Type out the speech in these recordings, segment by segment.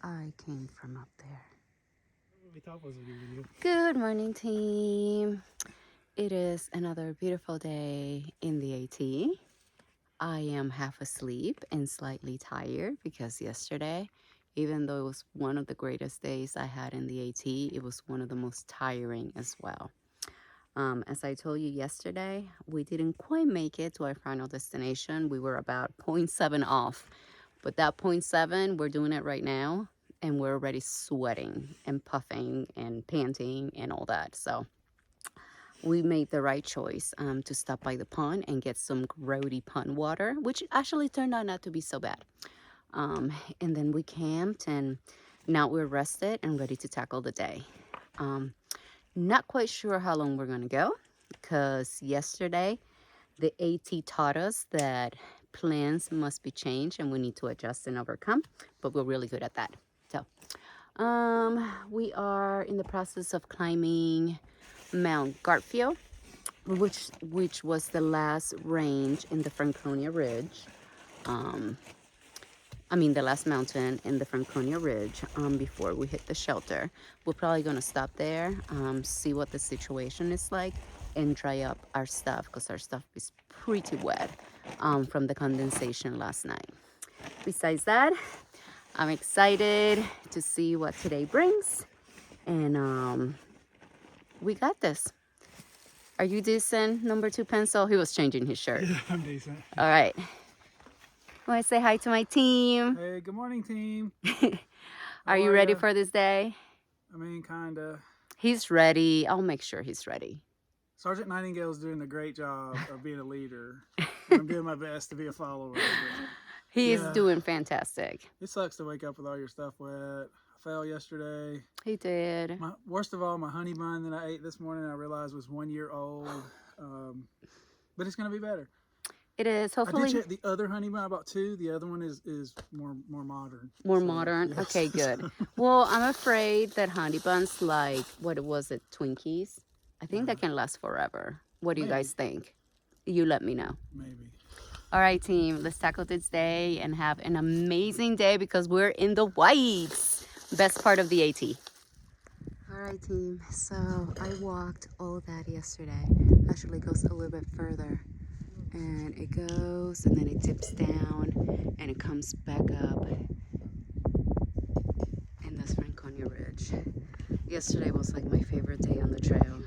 I came from up there. Video. Good morning, team. It is another beautiful day in the AT. I am half asleep and slightly tired because yesterday, even though it was one of the greatest days I had in the AT, it was one of the most tiring as well. As I told you yesterday, we didn't quite make it to our final destination. We were about 0.7 off, but that 0.7, we're doing it right now, and we're already sweating and puffing and panting and all that. So we made the right choice to stop by the pond and get some grody pond water, which actually turned out not to be so bad. And then we camped, and now we're rested and ready to tackle the day. Not quite sure how long we're going to go because yesterday the AT taught us that plans must be changed and we need to adjust and overcome, but we're really good at that. So we are in the process of climbing Mount Garfield, which was the last range in the Franconia Ridge. The last mountain in the Franconia Ridge before we hit the shelter. We're probably going to stop there, see what the situation is like, and dry up our stuff because our stuff is pretty wet from the condensation last night. Besides that, I'm excited to see what today brings, and we got this. Are you decent, number 2 pencil? He was changing his shirt. Yeah, I'm decent. All right. I want to say hi to my team. Hey, good morning, team. Are you ready for this day? I mean, kinda. He's ready. I'll make sure he's ready. Sergeant Nightingale's doing a great job of being a leader. I'm doing my best to be a follower. He's doing fantastic. It sucks to wake up with all your stuff wet. I fell yesterday. He did. Worst of all, my honey bun that I ate this morning, I realized was 1 year old. But it's going to be better. It is. Hopefully. I did check the other honey bun. I bought 2. The other one is more modern. More modern? Yes. Okay, good. Well, I'm afraid that honey buns, like, what was it, Twinkies? I think that can last forever. What do you guys think? You let me know. Maybe. All right, team. Let's tackle this day and have an amazing day because we're in the whites. Best part of the AT. All right, team. So I walked all that yesterday. Actually, it goes a little bit further. And it goes, and then it dips down, and it comes back up. And that's Franconia Ridge. Yesterday was like my favorite day on the trail.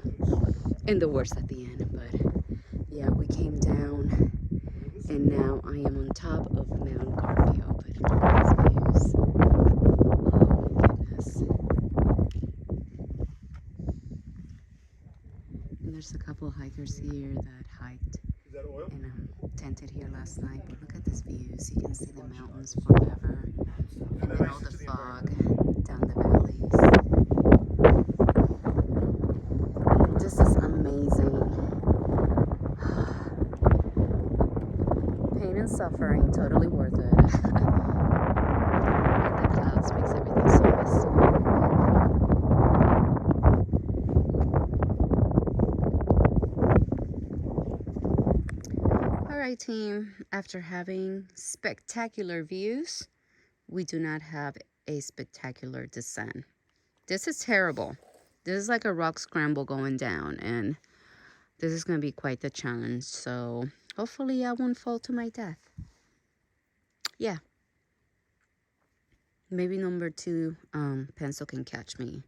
And the worst at the end, but yeah, we came down, and now I am on top of Mount Garfield. But look at these views. Oh my goodness. And there's a couple hikers here that hiked and tented here last night, but look at these views. You can see the mountains forever, and then all the fog down the valleys. This is amazing. Pain and suffering, totally worth it. And the clouds makes everything so misty. Alright, team, after having spectacular views, we do not have a spectacular descent. This is terrible. This is like a rock scramble going down, and this is going to be quite the challenge, so hopefully I won't fall to my death. Yeah. Maybe number 2 pencil can catch me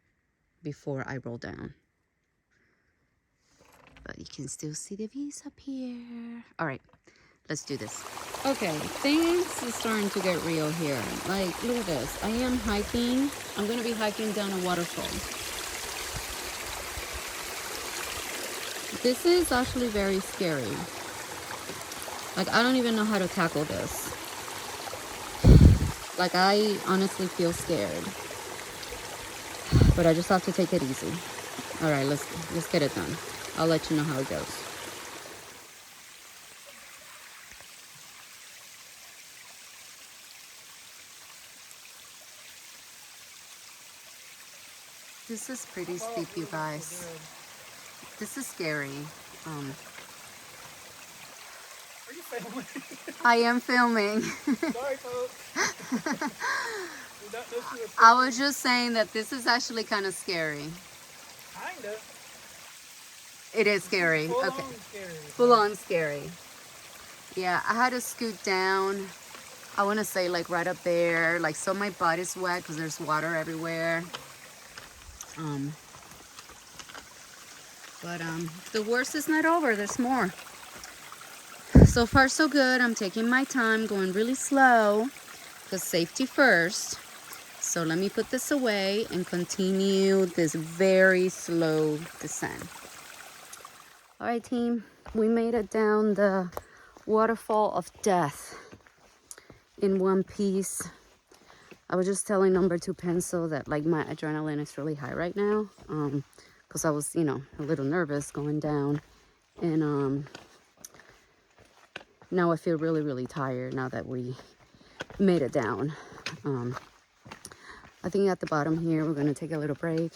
before I roll down. But you can still see the views up here. All right, let's do this. Okay, things are starting to get real here. Like, look at this. I am hiking. I'm going to be hiking down a waterfall. This is actually very scary. Like, I don't even know how to tackle this. Like, I honestly feel scared. But I just have to take it easy. All right, let's get it done. I'll let you know how it goes. This is pretty steep, you guys. This is scary. Are you filming? I am filming. Sorry, folks. This is a I pretty, was just saying that this is actually kind of scary. kinda. It is This is scary. full Okay. on scary. Full on scary. Yeah, I had to scoot down. I want to say like right up there, like so my body's wet because there's water everywhere. Um, but the worst is not over. There's more. So far so good. I'm taking my time, going really slow because safety first. So let me put this away and continue this very slow descent. All right, team, we made it down the waterfall of death in one piece. I was just telling number two pencil that like my adrenaline is really high right now, because I was, a little nervous going down, and now I feel really, really tired now that we made it down. I think at the bottom here we're gonna take a little break,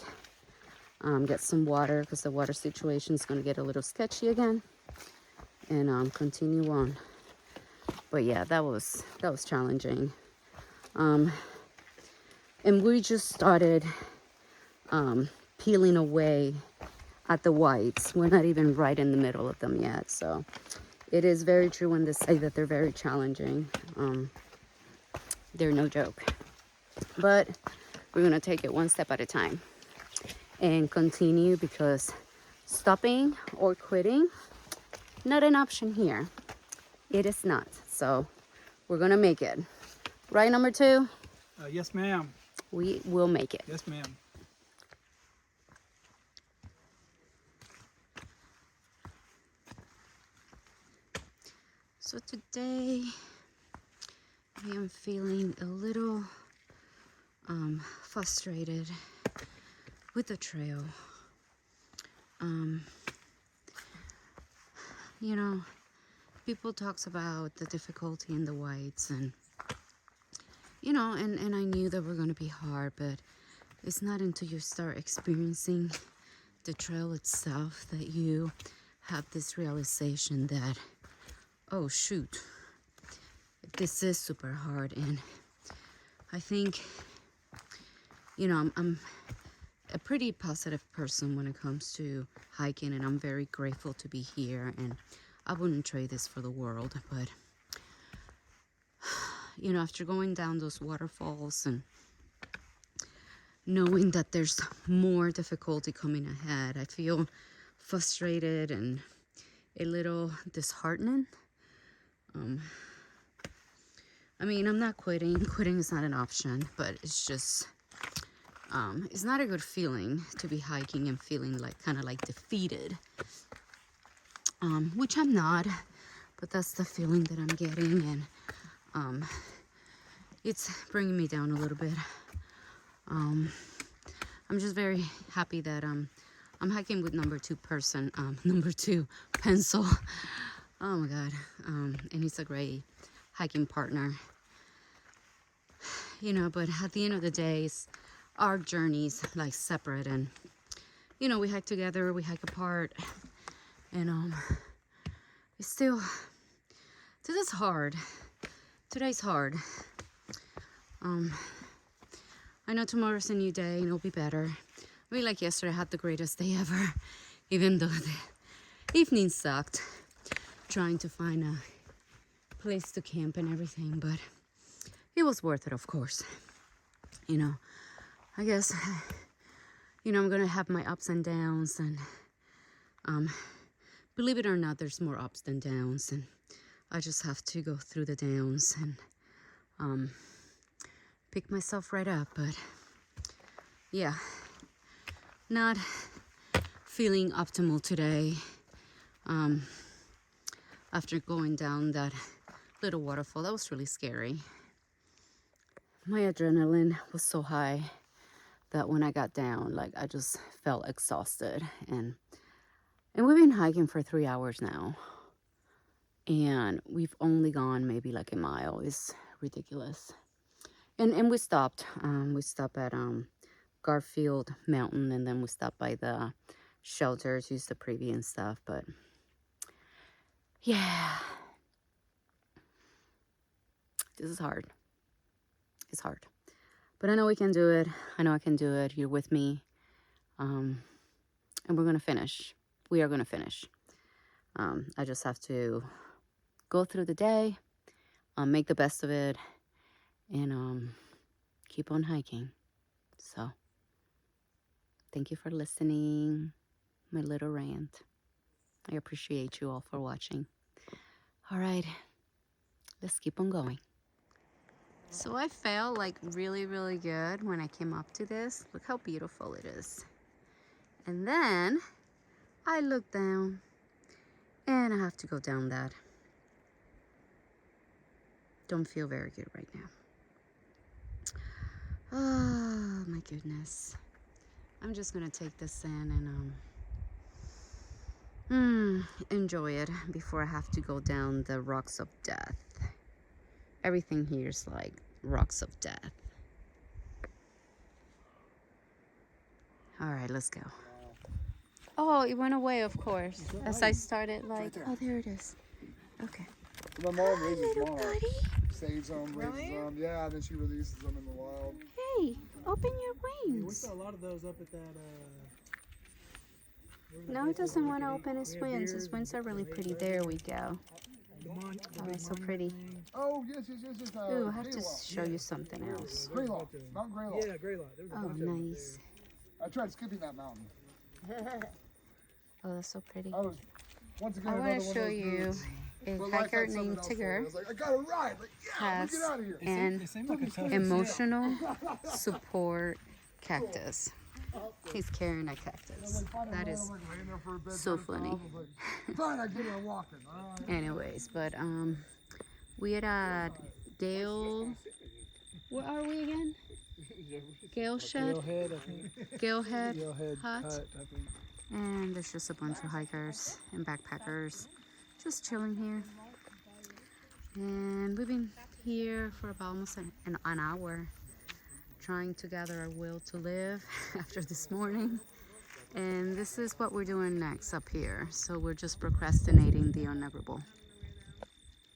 get some water because the water situation is gonna get a little sketchy again, and continue on. But yeah, that was challenging. And we just started peeling away at the whites. We're not even right in the middle of them yet. So it is very true when they say that they're very challenging. They're no joke. But we're going to take it one step at a time and continue, because stopping or quitting, not an option here. It is not. So we're going to make it. Right, number two? Yes, ma'am. We will make it. Yes, ma'am. So today I am feeling a little frustrated with the trail. Um, you know, people talks about the difficulty in the whites, and and I knew that were gonna be hard, but it's not until you start experiencing the trail itself that you have this realization that, oh shoot, this is super hard. And I think, I'm a pretty positive person when it comes to hiking, and I'm very grateful to be here, and I wouldn't trade this for the world. But after going down those waterfalls and knowing that there's more difficulty coming ahead, I feel frustrated and a little disheartening. I'm not quitting. Quitting is not an option, but it's just, it's not a good feeling to be hiking and feeling like kind of like defeated, which I'm not, but that's the feeling that I'm getting, and it's bringing me down a little bit. I'm just very happy that I'm hiking with number two pencil. Oh my God, and he's a great hiking partner. But at the end of the day, it's our journeys like separate, and we hike together, we hike apart, and it's still, this is hard. Today's hard. I know tomorrow's a new day and it'll be better. Like yesterday, I had the greatest day ever, even though the evening sucked, trying to find a place to camp and everything, but it was worth it, of course. I guess, I'm gonna have my ups and downs, and believe it or not, there's more ups than downs, and I just have to go through the downs and pick myself right up. But yeah, not feeling optimal today. After going down that little waterfall, that was really scary. My adrenaline was so high that when I got down, like I just felt exhausted, and we've been hiking for 3 hours now, and we've only gone maybe like a mile. It's ridiculous. And we stopped. We stopped at Garfield Mountain, and then we stopped by the shelters, used the preview and stuff. But yeah, this is hard. It's hard. But I know we can do it. I know I can do it. You're with me. And we're going to finish. We are going to finish. I just have to go through the day, make the best of it, and keep on hiking. So, thank you for listening. My little rant. I appreciate you all for watching. All right, let's keep on going. So I felt like really, really good when I came up to this. Look how beautiful it is. And then I look down and I have to go down that. Don't feel very good right now. Oh my goodness. I'm just gonna take this in and enjoy it before I have to go down the rocks of death. Everything here is like rocks of death. All right, let's go. Oh, it went away, of course. As I started, like, oh, there it is. Okay. My mom raises little mom. buddy. Saves them, raises them. Yeah, and then she releases them in the wild. Hey, open your We wings. saw a lot of those up at that. No, he doesn't want to open his wings. His wings are really pretty. There we go. Oh, it's so pretty. Oh, yes. Ooh, I have to show you something else. Greylock. Mountain Greylock. Yeah, Greylock. There was a Oh, bunch of them nice. I tried skipping that mountain. Oh, that's so pretty. I was, once again, I another want to one show of those you dudes. a But life hiker had something named else for me. I Tigger was like, I got a ride. Like, yeah, has get out of here. an They seem like a tough emotional support cactus. He's carrying a cactus. That is so funny. Fine, I get her walking. All right. Anyways, but we are at Gale. Where are we again? Gale Shed. Galehead, I think. Galehead Galehead Hut. Hut, I think. And there's just a bunch of hikers and backpackers just chilling here. And we've been here for about almost an hour, trying to gather our will to live after this morning. And this is what we're doing next up here. So we're just procrastinating the inevitable.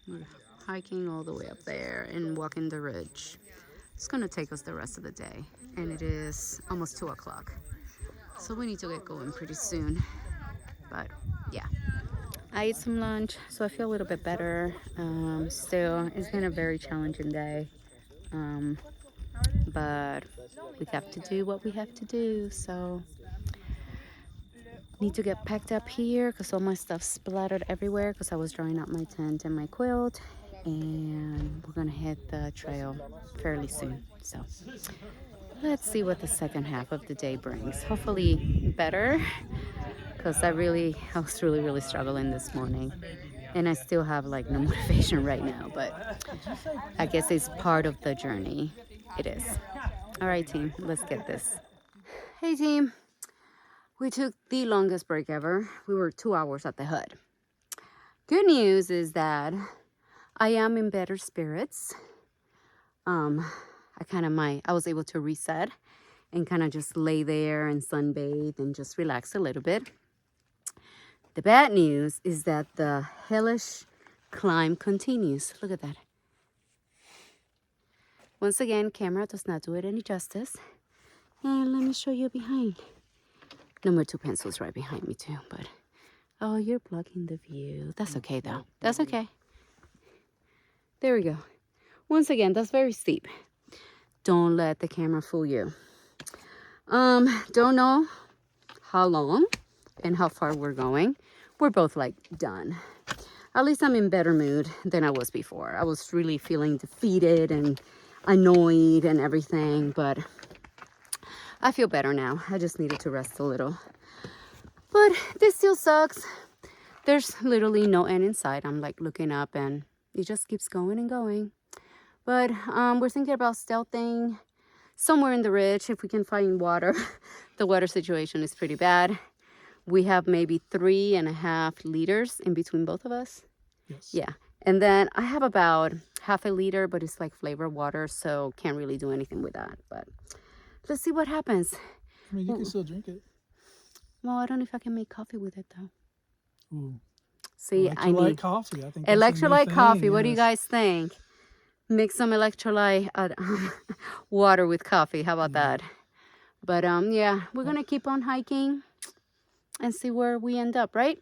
We're hiking all the way up there and walking the ridge. It's gonna take us the rest of the day. And it is almost 2 o'clock. So we need to get going pretty soon. But yeah. I ate some lunch, so I feel a little bit better. Still, it's been a very challenging day. But we have to do what we have to do. So need to get packed up here because all my stuff splattered everywhere because I was drying out my tent and my quilt. And we're gonna hit the trail fairly soon. So let's see what the second half of the day brings. Hopefully better, because I was really struggling this morning. And I still have like no motivation right now, but I guess it's part of the journey. It is. All right, team, let's get this. Hey, team. We took the longest break ever. We were 2 hours at the hut. Good news is that I am in better spirits. I was able to reset and kind of just lay there and sunbathe and just relax a little bit. The bad news is that the hellish climb continues. Look at that. Once again, camera does not do it any justice. And let me show you behind. Number 2 pencil's right behind me too, but oh, you're blocking the view. That's okay though. That's okay. There we go. Once again, that's very steep. Don't let the camera fool you. Don't know how long and how far we're going. We're both like done. At least I'm in better mood than I was before. I was really feeling defeated and annoyed and everything, but I feel better now. I just needed to rest a little. But this still sucks. There's literally no end in sight. I'm like looking up and it just keeps going and going. But we're thinking about stealthing somewhere in the ridge if we can find water. The water situation is pretty bad. We have maybe 3.5 liters in between both of us. Yes. Yeah. And then I have about half a liter, but it's like flavored water, so can't really do anything with that. But let's see what happens. I mean, you can still drink it. Well, I don't know if I can make coffee with it though. Ooh. See, I Electrolyte need coffee. I think electrolyte coffee. What do you guys think? Mix some electrolyte water with coffee. How about that? But yeah, we're gonna keep on hiking and see where we end up, right?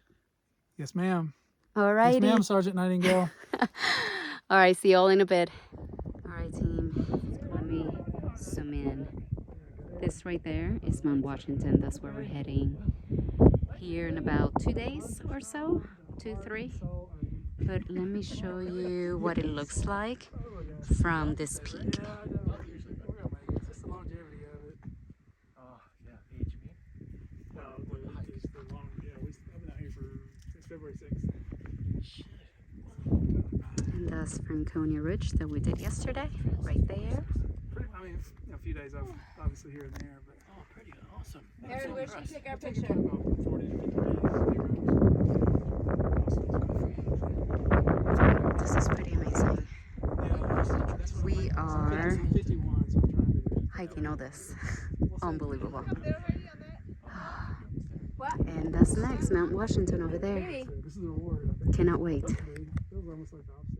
Yes, ma'am. All Yes, ma'am, righty. Sergeant Nightingale. All right, see you all in a bit. All right, team. Let me zoom in. This right there is Mount Washington. That's where we're heading here in about 2 days or so, 2, 3. But let me show you what it looks like from this peak. It's just the longevity of it. Oh, yeah, age me. No, just the long, yeah, I've been out here since February 6th. And that's Franconia Ridge that we did yesterday, right there. I mean, a few days off, obviously here and there, but Oh, pretty awesome. Aaron, where'd you take our taking picture? about 40 to 50 days. This is pretty amazing. We are 51, so I'm trying to. hiking all this. Unbelievable. They're already on that. What? And that's next, Mount Washington over there. Baby. This is the reward, I think. Cannot wait. Feels almost like the opposite.